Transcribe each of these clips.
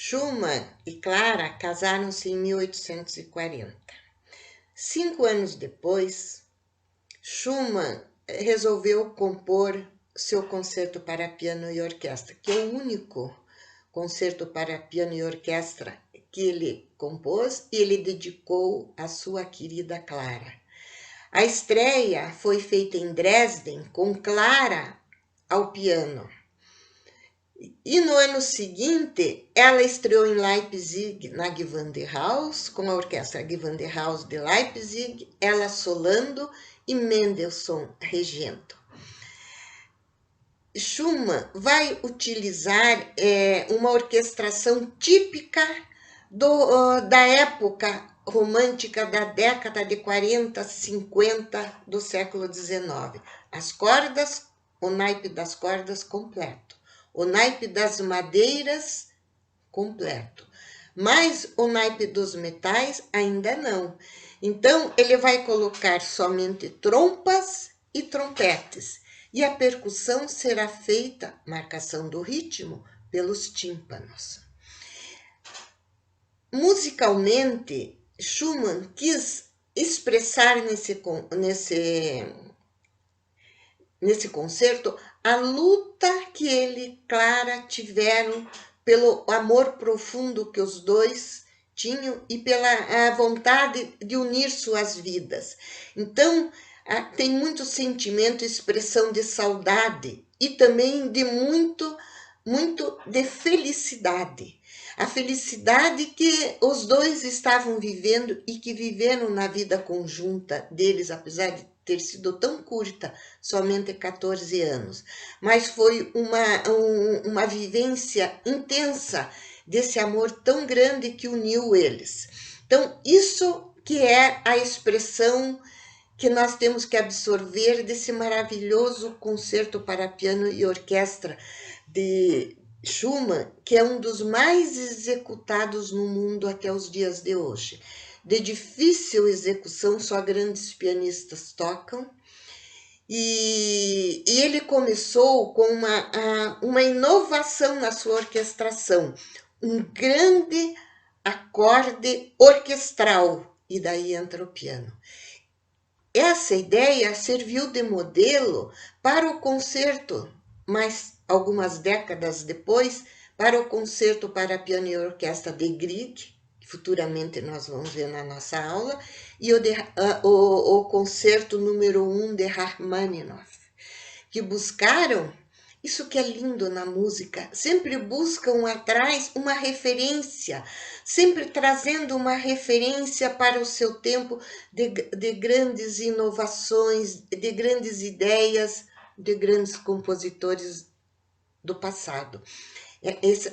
Schumann e Clara casaram-se em 1840. 5 anos depois, Schumann resolveu compor seu concerto para piano e orquestra, que é o único concerto para piano e orquestra que ele compôs e ele dedicou à sua querida Clara. A estreia foi feita em Dresden com Clara ao piano. E no ano seguinte, ela estreou em Leipzig, na Gewandhaus, com a orquestra Gewandhaus de Leipzig, ela solando e Mendelssohn regendo. Schumann vai utilizar uma orquestração típica da época romântica da década de 40, 50 do século XIX. As cordas, o naipe das cordas completo. O naipe das madeiras, completo. Mas o naipe dos metais, ainda não. Então, ele vai colocar somente trompas e trompetes. E a percussão será feita, marcação do ritmo, pelos tímpanos. Musicalmente, Schumann quis expressar nesse concerto a luta que ele e Clara tiveram pelo amor profundo que os dois tinham e pela vontade de unir suas vidas. Então, tem muito sentimento, expressão de saudade e também de muito de felicidade. A felicidade que os dois estavam vivendo e que viveram na vida conjunta deles, apesar de ter sido tão curta, somente 14 anos. Mas foi uma vivência intensa desse amor tão grande que uniu eles. Então, isso que é a expressão que nós temos que absorver desse maravilhoso concerto para piano e orquestra de Schumann, que é um dos mais executados no mundo até os dias de hoje. De difícil execução, só grandes pianistas tocam. E ele começou com uma inovação na sua orquestração, um grande acorde orquestral, e daí entra o piano. Essa ideia serviu de modelo para o concerto, mas algumas décadas depois, para o concerto para piano e orquestra de Grieg, que futuramente nós vamos ver na nossa aula, e o concerto número 1 de Rachmaninoff, que buscaram, isso que é lindo na música, sempre buscam atrás uma referência, sempre trazendo uma referência para o seu tempo de grandes inovações, de grandes ideias, de grandes compositores do passado.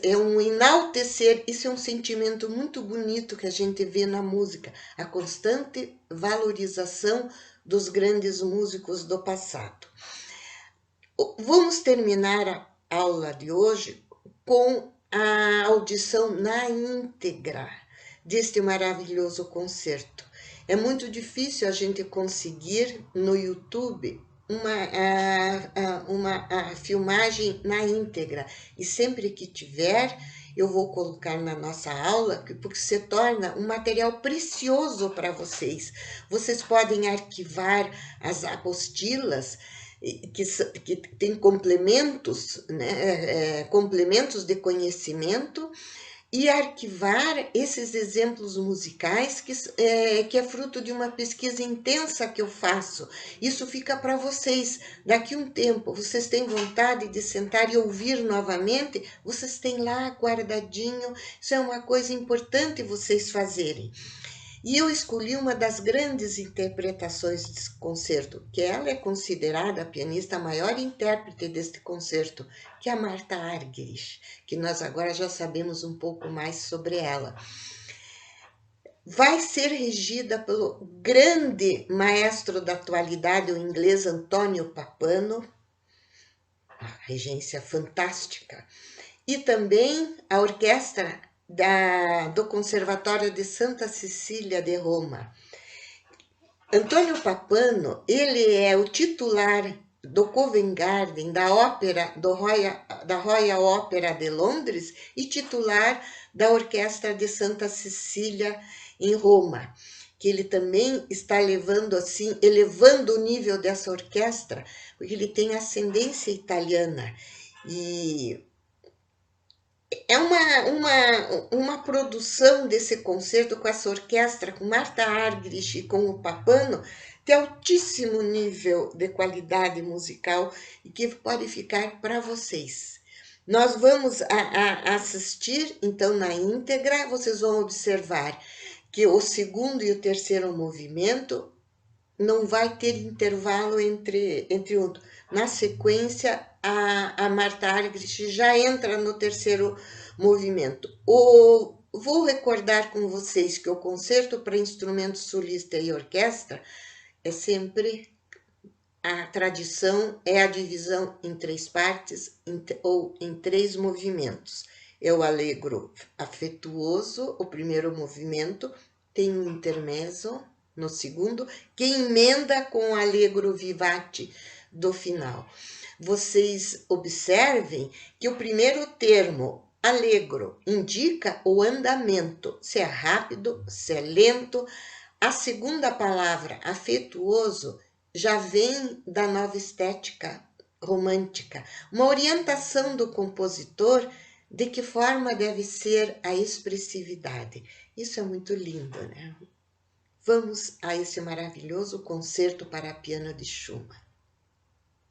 É um enaltecer, isso é um sentimento muito bonito que a gente vê na música, a constante valorização dos grandes músicos do passado. Vamos terminar a aula de hoje com a audição na íntegra deste maravilhoso concerto. É muito difícil a gente conseguir no YouTube uma filmagem na íntegra, e sempre que tiver eu vou colocar na nossa aula, porque se torna um material precioso para vocês. Vocês podem arquivar as apostilas que tem complementos, né, complementos de conhecimento, e arquivar esses exemplos musicais que é fruto de uma pesquisa intensa que eu faço. Isso fica para vocês. Daqui um tempo, vocês têm vontade de sentar e ouvir novamente, vocês têm lá guardadinho. Isso é uma coisa importante vocês fazerem. E eu escolhi uma das grandes interpretações desse concerto, que ela é considerada a pianista maior intérprete deste concerto, que é a Martha Argerich, que nós agora já sabemos um pouco mais sobre ela. Vai ser regida pelo grande maestro da atualidade, o inglês Antonio Pappano, a regência fantástica, e também a orquestra do Conservatório de Santa Cecília de Roma. Antonio Pappano, ele é o titular do Covent Garden, da ópera da Royal Opera de Londres e titular da Orquestra de Santa Cecília em Roma, que ele também está levando assim, elevando o nível dessa orquestra, porque ele tem ascendência italiana e é uma produção desse concerto com essa orquestra, com Martha Argerich e com o Papano, de altíssimo nível de qualidade musical e que pode ficar para vocês. Nós vamos assistir, então, na íntegra, vocês vão observar que o segundo e o terceiro movimento não vai ter intervalo entre um. Na sequência, a Martha Argerich já entra no terceiro movimento. Vou recordar com vocês que o concerto para instrumento solista e orquestra é sempre a tradição, é a divisão em três partes ou em três movimentos. É o allegro afetuoso, o primeiro movimento, tem um intermezzo no segundo, que emenda com o allegro vivace do final. Vocês observem que o primeiro termo, allegro, indica o andamento, se é rápido, se é lento. A segunda palavra, afetuoso, já vem da nova estética romântica, uma orientação do compositor de que forma deve ser a expressividade. Isso é muito lindo, né? Vamos a esse maravilhoso concerto para piano de Schumann.